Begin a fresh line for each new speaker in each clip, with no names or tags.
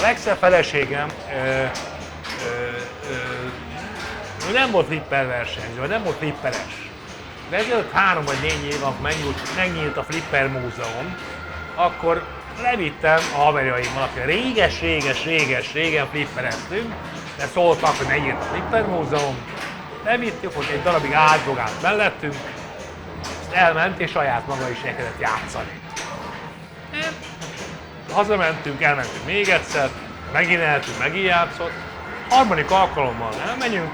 legszebb feleségem ő nem volt flipper versenyző, nem volt flipperes. De ezelőtt 3 vagy 4 év, amikor megnyílt a Flipper Múzeum, akkor levittem a haverjaimmal, akik régen flippereztünk, de szóltak, hogy megnyílt a Flipper Múzeum. Levittük, ott egy darabig átdogált mellettünk, azt elment és saját maga is elkezdett játszani. Hazamentünk, elmentünk még egyszer, megint eltünk, megint játszott. Harmadik alkalommal elmenjünk,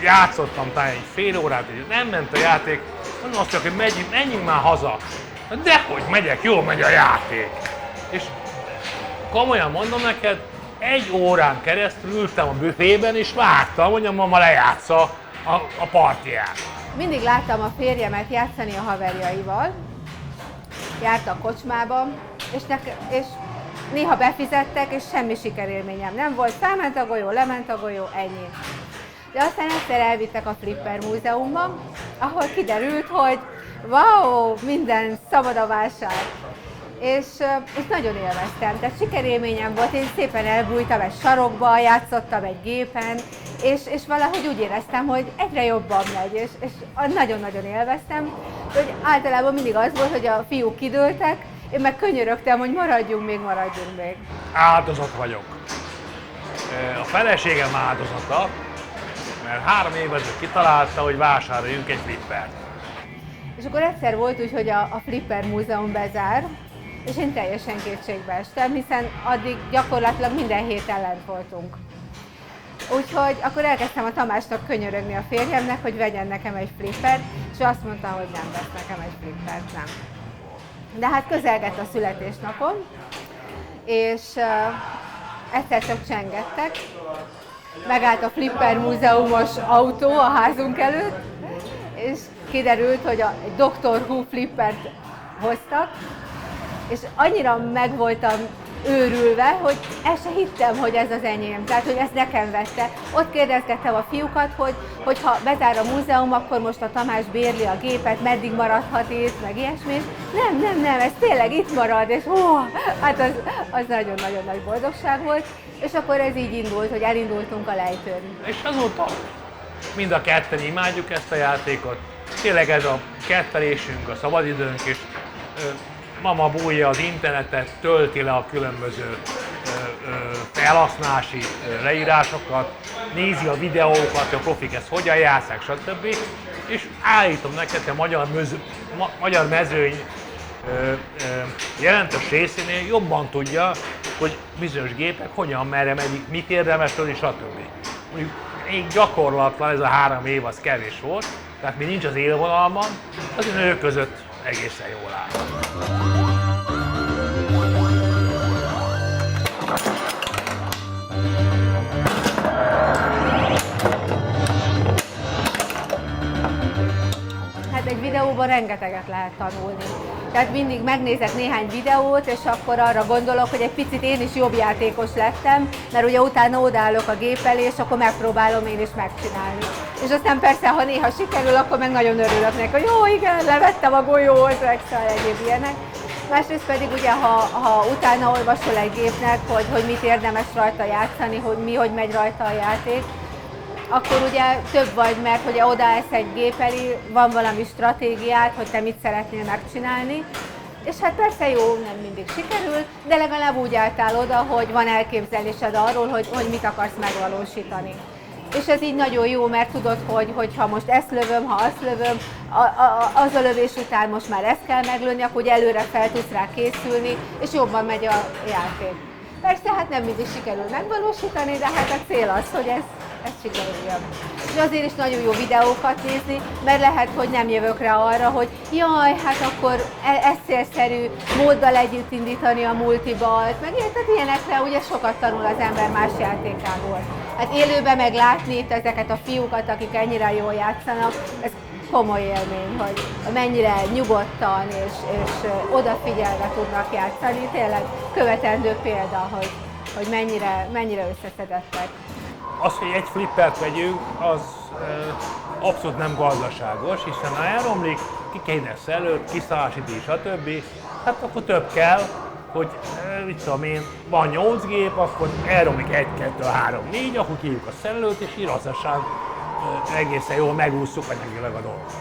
játszottam talán egy fél órát, és nem ment a játék, mondom azt csak, hogy menjünk már haza. Dehogy megyek, jól megy a játék. És komolyan mondom neked, 1 órán keresztül ültem a büfében, és vártam, hogy a mama lejátsza a partiját.
Mindig láttam a férjemet játszani a haverjaival, járt a kocsmába, és néha befizettek, és semmi sikerélményem nem volt. Felment a golyó, lement a golyó, ennyi. De aztán egyszer elvittek a Flipper Múzeumba, ahol kiderült, hogy wow, minden szabad a vásár. És nagyon élveztem, tehát sikerélményem volt, én szépen elbújtam egy sarokba, játszottam egy gépen, és valahogy úgy éreztem, hogy egyre jobban megy, és nagyon-nagyon élveztem. Hogy általában mindig az volt, hogy a fiúk kidőltek, én meg könyörögtem, hogy maradjunk még.
Áldozat vagyok. A feleségem áldozata, mert 3 évet kitalálta, hogy vásároljunk egy flippert.
És akkor egyszer volt úgy, hogy a Flipper Múzeum bezár, és én teljesen kétségbe estem, hiszen addig gyakorlatilag minden héten lent voltunk. Úgyhogy akkor elkezdtem a Tamásnak könyörögni a férjemnek, hogy vegyen nekem egy flippert, és ő azt mondta, hogy nem vesz nekem egy flippert, nem. De hát közelgett a születésnapom, és egyszer csak csengettek, megállt a Flipper Múzeumos autó a házunk előtt, és kiderült, hogy egy Dr. Who flippert hoztak, és annyira meg voltam őrülve, hogy el se hittem, hogy ez az enyém, tehát hogy ezt nekem vette. Ott kérdezgettem a fiúkat, hogy ha bezár a múzeum, akkor most a Tamás bérli a gépet, meddig maradhat itt, meg ilyesmi. Nem, ez tényleg itt marad, és hát az nagyon-nagyon nagy boldogság volt. És akkor ez így indult, hogy elindultunk a lejtőn.
És azóta mind a ketten imádjuk ezt a játékot. Tényleg ez a kettelésünk, a szabadidőnk, és mama bújja az internetet, tölti le a különböző felhasználási leírásokat, nézi a videókat, hogy a profik ezt hogyan játsszák, stb. És állítom neked, hogy a magyar mezőny jelentős részénél jobban tudja, hogy bizonyos gépek hogyan, merre megy, mit érdemes tőle, stb. Mondjuk még gyakorlatlan ez a 3 év az kevés volt, tehát mi nincs az élvonalban, az a nők között egészen jól áll.
Hát egy videóban rengeteget lehet tanulni. Tehát mindig megnézek néhány videót, és akkor arra gondolok, hogy egy picit én is jobb játékos lettem, mert ugye utána odaállok a gép elé, és akkor megpróbálom én is megcsinálni. És aztán persze, ha néha sikerül, akkor meg nagyon örülök neki, hogy jó, igen, levettem a golyót, meg szóval egyéb ilyenek. Másrészt pedig ugye, ha utána olvasol egy gépnek, hogy mit érdemes rajta játszani, hogy megy rajta a játék, akkor ugye több vagy, mert hogy odaállsz egy gép elé, van valami stratégiát, hogy te mit szeretnél megcsinálni. És hát persze jó, nem mindig sikerül, de legalább úgy álltál oda, hogy van elképzelésed arról, hogy mit akarsz megvalósítani. És ez így nagyon jó, mert tudod, hogy ha most ezt lövöm, ha azt lövöm, az a lövés után most már ezt kell meglőni, akkor előre fel tudsz rá készülni, és jobban megy a játék. Persze, hát nem mindig sikerül megvalósítani, de hát a cél az, hogy ez sikerüljön. És azért is nagyon jó videókat nézni, mert lehet, hogy nem jövök rá arra, hogy jaj, hát akkor ez célszerű móddal együtt indítani a multibalt, meg ilyenekre ugye sokat tanul az ember más játékából. Hát élőben meg látni itt ezeket a fiúkat, akik ennyire jól játszanak, ez komoly élmény, hogy mennyire nyugodtan és odafigyelve tudnak játszani. Tényleg követendő példa, hogy mennyire összeszedettek.
Az, hogy egy flippert vegyünk, az abszolút nem gazdaságos, hiszen ha elromlik, ki kéne előtt, kiszállasítani, stb. Hát akkor több kell, hogy mit tudom én, van 8 gép, akkor elromlik 1, 2, 3, 4, akkor kívjuk a szerelőt, és így rasszasan egészen jól megúsztuk anyagilag a dolgot.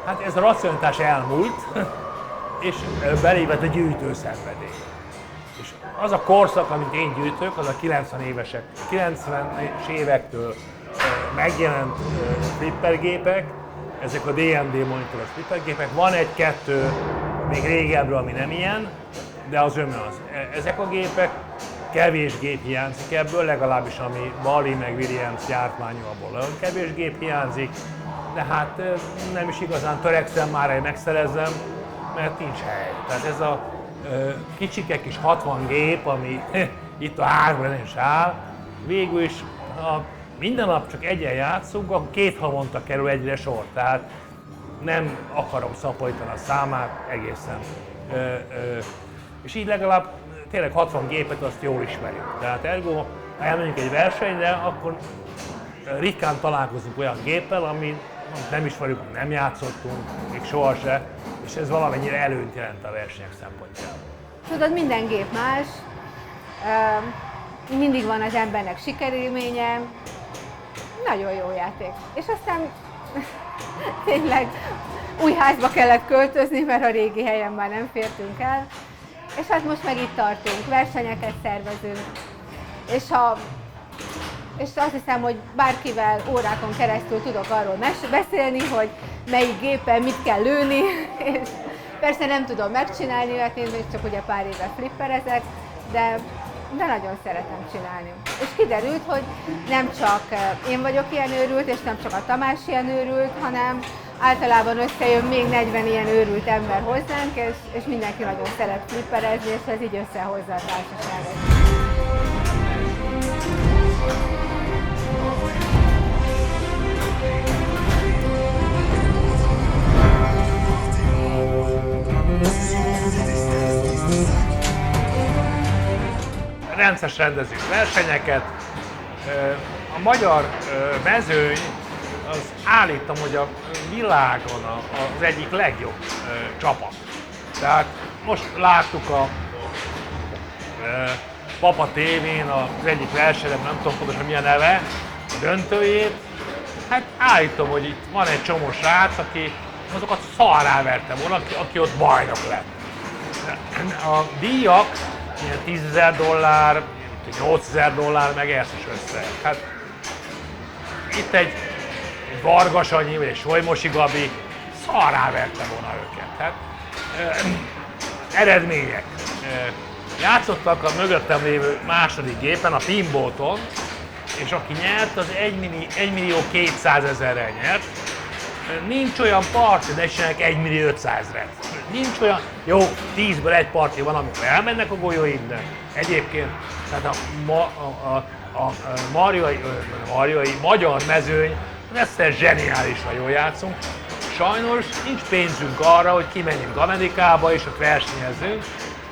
Hát ez a racionalitás elmúlt, és belépett a gyűjtőszenvedély. És az a korszak, amit én gyűjtök, az a 90-es évektől megjelent flippergépek, ezek a DMD monitoros flippergépek. Van egy-kettő még régebről, ami nem ilyen, de az az. Ezek a gépek, kevés gép hiányzik ebből, legalábbis ami Bally meg Williams gyártmányú, abból nagyon kevés gép hiányzik, de hát nem is igazán törekszem már, hogy megszerezzem, mert nincs hely. Tehát ez a kicsike kis 60 gép, ami itt a házban is áll, végül is, ha minden nap csak egyen játszunk, akkor 2 havonta kerül egyre sor, tehát nem akarom szaporítani a számát egészen. És így legalább tényleg 60 gépet azt jól ismerjük. Tehát ergo, ha elmegyünk egy versenyre, akkor ritkán találkozunk olyan géppel, amit nem ismerjük, nem játszottunk, még sohasem, és ez valamennyire előnyt jelent a versenyek szempontjából.
Tudod, minden gép más, mindig van az embernek sikerélménye, nagyon jó játék. És aztán tényleg új házba kellett költözni, mert a régi helyen már nem fértünk el. És hát most meg itt tartunk, versenyeket szervezünk. És azt hiszem, hogy bárkivel órákon keresztül tudok arról beszélni, hogy melyik gépen mit kell lőni, és persze nem tudom megcsinálni, mert én még csak ugye pár éve flipperezek, de nagyon szeretem csinálni. És kiderült, hogy nem csak én vagyok ilyen őrült, és nem csak a Tamás ilyen őrült, hanem általában összejön még 40 ilyen őrült ember hozzánk, és mindenki nagyon szeret flipperezni, és ez így összehozza a társaságot.
Rendszeresen rendezünk versenyeket. A magyar mezőny, az állítom, hogy a világon az egyik legjobb csapat. Tehát most láttuk a Papa TV-n az egyik versenyen, nem tudom pontosan mi a neve, a döntőjét. Hát állítom, hogy itt van egy csomó srác, aki azokat szarrá verte volna, aki ott bajnok lett. A díjak ilyen $10,000, $8,000, meg ezt is össze. Hát itt egy Vargas Anyi, vagy egy Solymosi Gabi szarrá verte volna őket. Hát, eredmények. Játszottak a mögöttem lévő második gépen, a Pinboton, és aki nyert, az 1.200.000-rel nyert. Nincs olyan parti, de csinálják 1.500.000-re. Nincs olyan, jó, 10-ből egy parti van, amikor elmennek a golyóim, de egyébként tehát a magyar mezőny messze zseniálisan jól játszunk. Sajnos nincs pénzünk arra, hogy kimenjünk Amerikába és ott versenyezzünk,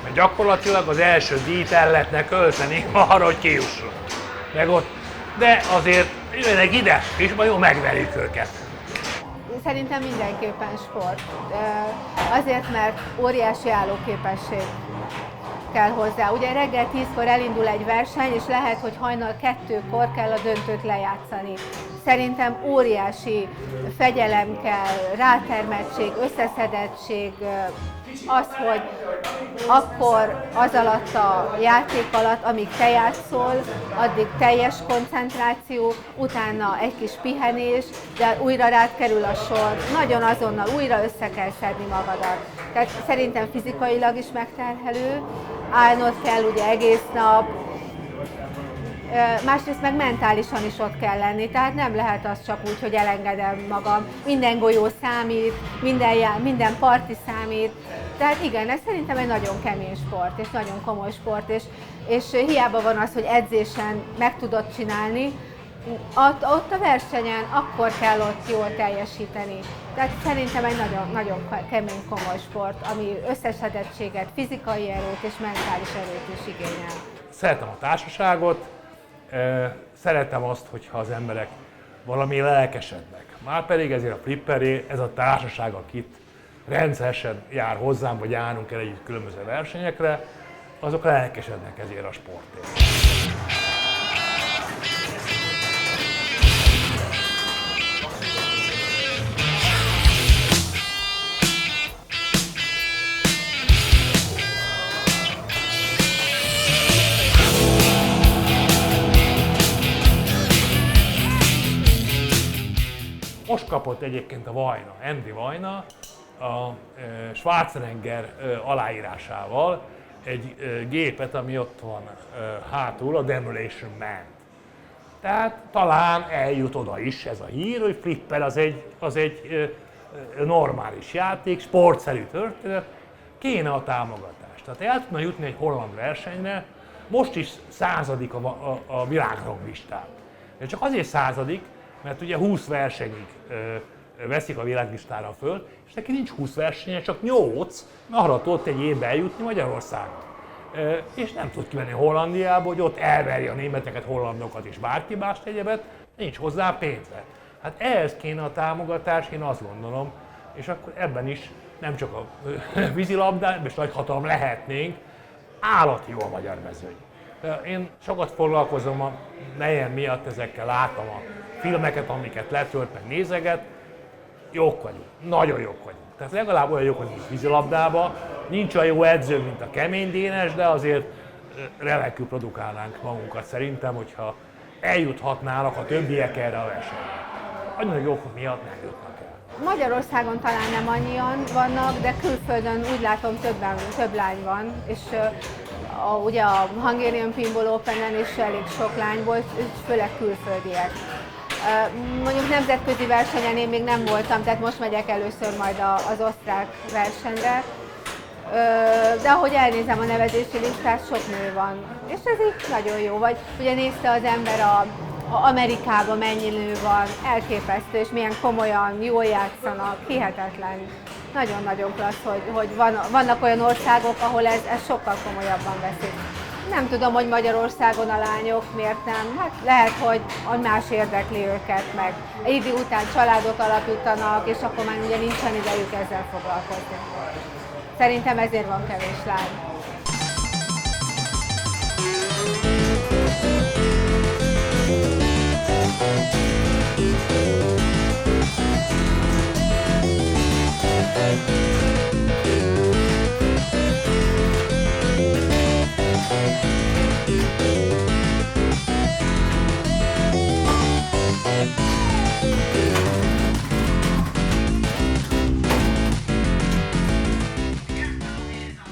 mert gyakorlatilag az első díjt el lehetne költeni arra, hogy kijussunk. Meg ott. De azért jönnek ide, és majd jól megverjük őket.
Szerintem mindenképpen sport. Azért, mert óriási állóképesség kell hozzá. Ugye reggel 10-kor elindul egy verseny, és lehet, hogy hajnal 2-kor kell a döntőt lejátszani. Szerintem óriási fegyelem kell, rátermettség, összeszedettség, az, hogy akkor az alatt a játék alatt, amíg te játszol, addig teljes koncentráció, utána egy kis pihenés, de újra rád kerül a sor, nagyon azonnal újra össze kell szedni magadat. Tehát szerintem fizikailag is megterhelő, állnod kell ugye egész nap, másrészt meg mentálisan is ott kell lenni, tehát nem lehet az csak úgy, hogy elengedem magam. Minden golyó számít, minden parti számít. Tehát igen, ez szerintem egy nagyon kemény sport, és nagyon komoly sport, és hiába van az, hogy edzésen meg tudod csinálni, ott a versenyen akkor kell ott jól teljesíteni. Tehát szerintem egy nagyon, nagyon kemény, komoly sport, ami összeszedettséget, fizikai erőt és mentális erőt is igényel.
Szeretem a társaságot, szeretem azt, hogyha az emberek valami lelkesednek. Márpedig ezért a flipperé, ez a társaság, akit rendszeresen jár hozzám, vagy járunk el együtt különböző versenyekre, azok lelkesednek ezért a sportért. Most kapott egyébként a Vajna, Andy Vajna, a Schwarzenegger aláírásával egy gépet, ami ott van hátul, a Demolition Man. Tehát talán eljut oda is ez a hír, hogy Flipper az egy normális játék, sportszerű történet, kéne a támogatás. Tehát el tudna jutni egy holland versenyre, most is 100. a világranglistán. De csak azért 100., mert ugye 20 versenyig veszik a világlistára föl, és neki nincs 20 versenye, csak 8, arra tudott egy évben eljutni Magyarországon. És nem tud kimenni Hollandiába, hogy ott elverje a németeket, hollandokat és bárki más egyebet, nincs hozzá pénze. Hát ehhez kéne a támogatás, én azt gondolom, és akkor ebben is nem csak a vízilabdában, és nagyhatalom lehetnénk, állati jó a magyar mezőny. Én sokat foglalkozom a nejem miatt ezekkel, látom a filmeket, amiket letölt, meg nézeget, jók vagyunk, nagyon jók vagyunk. Tehát legalább olyan jók vagyunk vízilabdában, nincs olyan jó edző, mint a Kemény Dénes, de azért remekül produkálnánk magunkat szerintem, hogyha eljuthatnának a többiek erre a versenyre. Annyira jók miatt nem jutnak el.
Magyarországon talán nem annyian vannak, de külföldön úgy látom több lány van, és ugye a Hungarian Pinball Open-en is elég sok lány volt, főleg külföldiek. Mondjuk nemzetközi versenyen én még nem voltam, tehát most megyek először majd az osztrák versenyre. De ahogy elnézem a nevezési listát, sok nő van, és ez így nagyon jó. Vagy ugye nézte az ember Amerikában mennyi nő van, elképesztő, és milyen komolyan, jól játszanak, hihetetlen. Nagyon-nagyon klassz, hogy vannak olyan országok, ahol ez sokkal komolyabban veszik. Nem tudom, hogy Magyarországon a lányok miért nem. Hát lehet, hogy más érdekli őket, meg egy idő után családot alapítanak, és akkor már ugye nincsen idejük ezzel foglalkozni. Szerintem ezért van kevés lány.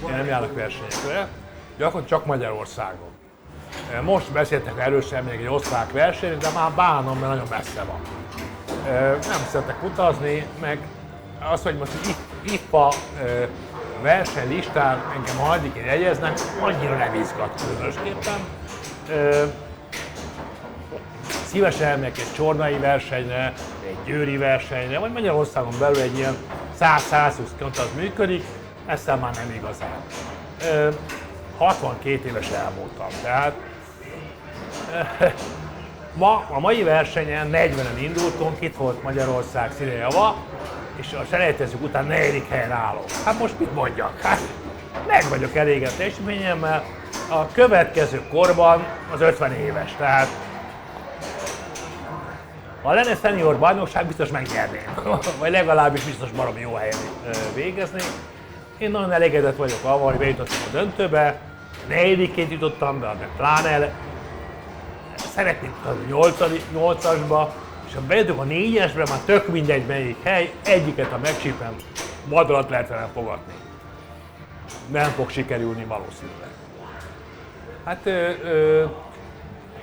Én nem járok versenyekre, gyakran csak Magyarországon. Most beszéltek először még egy osztrák versenyt, de már bánom, mert nagyon messze van. Nem szeretek utazni, meg az, hogy most IFA versenylistán engem hajdik jegyeznek, annyira nem izgat különösképpen. Szívesen elmegyek egy csornai versenyre, egy győri versenyre, vagy Magyarországon belül egy ilyen 100-120 km az működik, ezzel már nem igazán. 62 éves elmúltam, tehát a mai versenyen 40-en indultunk, itt volt Magyarország Színejava, és a selejtezők után 4. helyen állok. Hát most mit mondjak? Hát meg vagyok elégedett teljesítményemmel, a következő korban az 50 éves, tehát ha lenne szenior bajnokság, biztos megnyerném, vagy legalábbis biztos baromi jó helyen végezni. Én nagyon elégedett vagyok avval, hogy bejutottam a döntőbe, 4-ként jutottam be, de pláne szeretnék a 8-asba, és ha bejutok a 4-esbe, már tök mindegy melyik hely, egyiket a megcsípem, madarat lehet velem fogadni. Nem fog sikerülni valószínűleg. Hát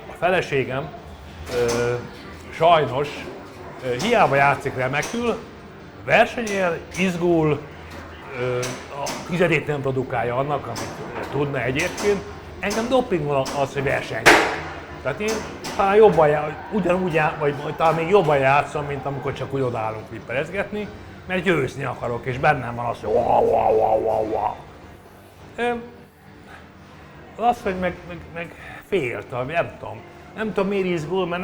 a feleségem sajnos hiába játszik remekül, versenyél, izgul, a tizedét nem produkálja annak, amit tudna egyébként. Engem doping van az, hogy verseny. Tehát én talán jobban, ugyanúgy, vagy talán még jobban játszom, mint amikor csak úgy odaállunk flipperezgetni, mert győzni akarok, és bennem van az, hogy wow. Az, hogy meg féltem, nem tudom miért izgul, mert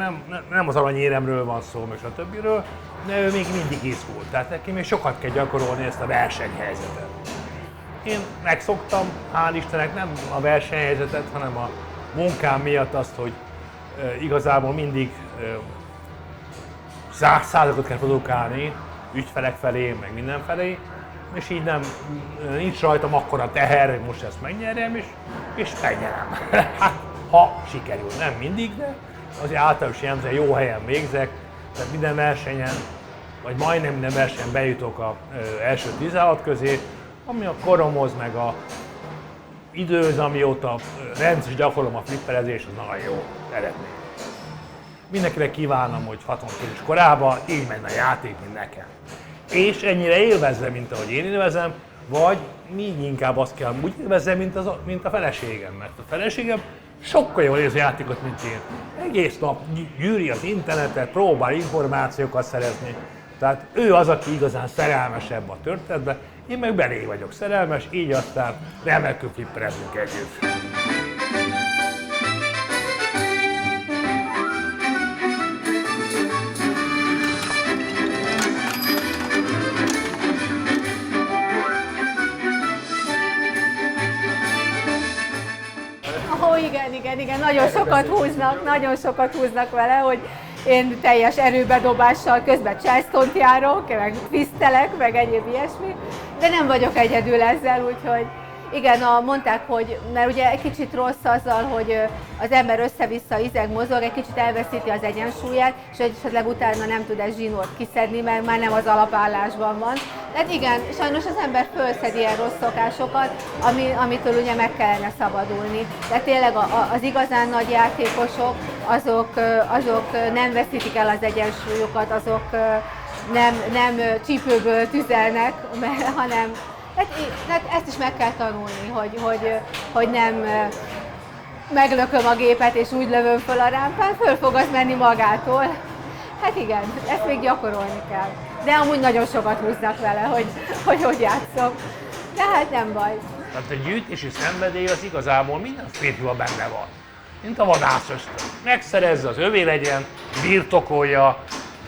nem az aranyéremről van szó, meg a többiről, de ő még mindig izgul. Tehát neki még sokat kell gyakorolni ezt a versenyhelyzetet. én megszoktam, hál' Istennek nem a versenyhelyzetet, hanem a munkám miatt azt, hogy igazából mindig százalékot kell produkálni ügyfelek felé, meg mindenfelé, és így nincs rajtam akkora teher, hogy most ezt megnyerjem, és megnyerem. Hát, ha sikerül, nem mindig, de azért általános jellemzően jó helyen végzek, tehát minden versenyen, vagy majdnem minden versenyen bejutok az első 16 közé, ami a koromhoz, meg a időhöz, amióta rendszeresen gyakorlom a flipperezést, az nagyon jó eredmény. Mindenkinek kívánom, hogy 60 éves korában így menne a játék, mint nekem. És ennyire élvezze, mint ahogy én élvezem, vagy még inkább azt kell úgy élvezze, mint a feleségem. Mert a feleségem sokkal jól érzi a játékot, mint én. Egész nap gyűri az internetet, próbál információkat szerezni. Tehát ő az, aki igazán szerelmesebb a történetben, én meg belé vagyok szerelmes, így aztán remekül flipperezünk együtt.
Ó, igen, nagyon sokat húznak vele, hogy én teljes erőbedobással közben Charleston-t járok, meg twistelek, meg egyéb ilyesmi, de nem vagyok egyedül ezzel, úgyhogy igen, mondták, hogy, mert ugye egy kicsit rossz azzal, hogy az ember össze-vissza izeg, mozog, egy kicsit elveszíti az egyensúlyát, és esetleg utána nem tud egy zsinórt kiszedni, mert már nem az alapállásban van. Tehát igen, sajnos az ember fölszed ilyen rossz szokásokat, amitől ugye meg kellene szabadulni. De tényleg az igazán nagy játékosok, azok nem veszítik el az egyensúlyukat, azok nem csípőből tüzelnek, hanem hát ezt is meg kell tanulni, hogy nem meglököm a gépet és úgy lövöm föl a rámpán, föl fog az menni magától. Hát igen, ezt még gyakorolni kell. De amúgy nagyon sokat húznak vele, hogy játszom. De hát nem baj.
Tehát a gyűjtési szenvedély az igazából minden férfival benne van. Mint a vadászösztön. Megszerezze, az övé legyen, birtokolja,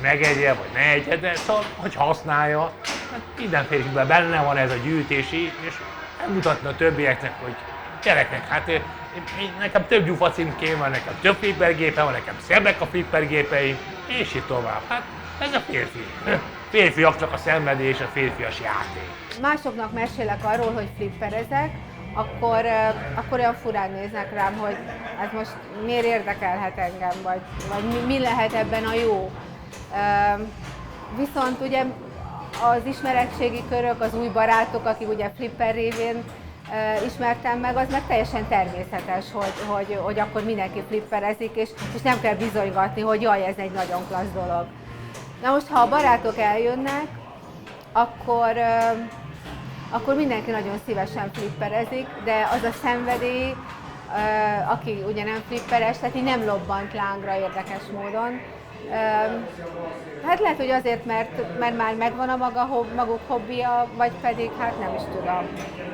megegye vagy ne egye, de szóval, hogy használja, hát minden férfiben benne van ez a gyűjtési, és elmutatni a többieknek, hogy gyerekek, hát nekem több gyufa címkém van, nekem több flippergépem van, nekem szebbek a flippergépeim, és így tovább. Hát ez a férfi. Férfiaknak a szenvedély és a férfias játék.
Másoknak mesélek arról, hogy flipperezek, akkor olyan furán néznek rám, hogy hát most miért érdekelhet engem, vagy mi lehet ebben a jó. Viszont ugye az ismeretségi körök, az új barátok, akik ugye flipper révén ismertem meg, az meg teljesen természetes, hogy akkor mindenki flipperezik, és nem kell bizonygatni, hogy jaj, ez egy nagyon klassz dolog. Na most, ha a barátok eljönnek, akkor mindenki nagyon szívesen flipperezik, de az a szenvedély, aki ugye nem flipperes, tehát így nem lobbant lángra érdekes módon. Hát lehet, hogy azért, mert már megvan a maguk hobbija, vagy pedig hát nem is tudom.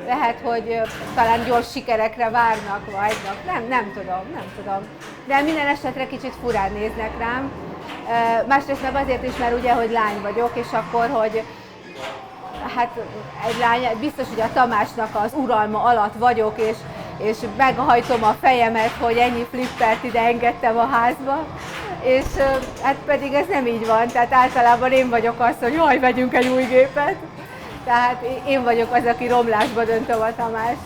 Lehet, hogy talán gyors sikerekre várnak, vagy nem tudom. De minden esetre kicsit furán néznek rám. Másrészt meg azért is, mert ugye, hogy lány vagyok, és akkor, hogy hát egy lány, biztos, hogy a Tamásnak az uralma alatt vagyok, és meghajtom a fejemet, hogy ennyi flippert ide engedtem a házba, és hát pedig ez nem így van, tehát általában én vagyok az, hogy jaj, vegyünk egy új gépet. Tehát én vagyok az, aki romlásba döntöm a Tamást.